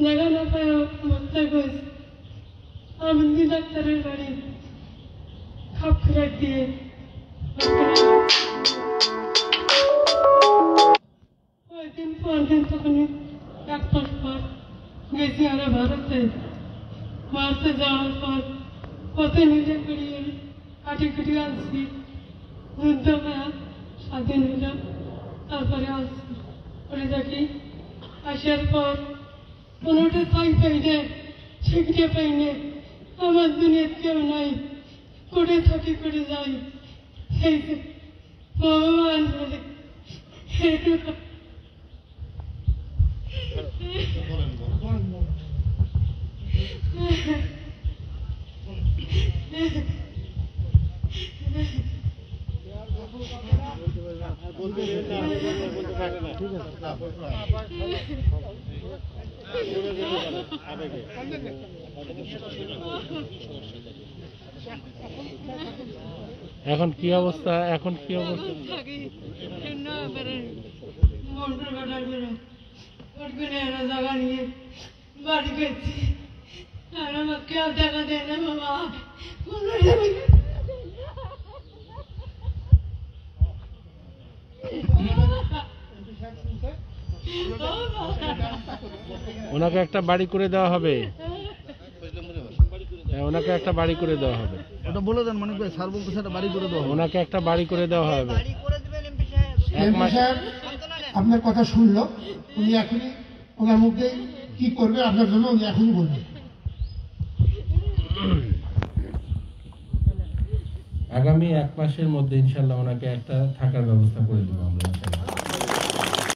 জায়গা না পায় অবস্থা করেছে। আমি ডাক্তারের বাড়ি খাপ খোরাক দিয়ে ওই দিন পর দিন তখন 1 মাস পর গেছি আমরা ভারতে। ভারতে যাওয়ার পর কত নিজে করিয়ে কাটি কুটি আসছি, যুদ্ধ করা স্বাধীন হইলাম, তারপরে আসছি। করে দেখি আসার পর কোনোটা তাই পাই না, শিখতে পাই না, আমার দুনিয়ার কেউ নাই, করে থাকি করে যাই। এই যে ভগবান বলে এখন কি অবস্থা? এখন কি অবস্থা? জায়গা নিয়ে বাড়ি গেছি, আর আমার কেউ দেখা দেয় না বাবা। ওনাকে একটা বাড়ি করে দেওয়া হবে, ওনাকে একটা বাড়ি করে দেওয়া হবে। ওটা বলে দেন মানিক ভাই, স্যার বলতে সেটা বাড়ি করে দেওয়া হবে। ওনাকে একটা বাড়ি করে দেওয়া হবে। এমপি সাহেব আপনার কথা শুনলো, উনি এখনই ওনার মুখে কি করবে আপনার জন্য উনি এখনই বলবেন। আগামী 1 মাসের মধ্যে ইনশাল্লাহ ওনাকে একটা থাকার ব্যবস্থা করে দেবো আমরা।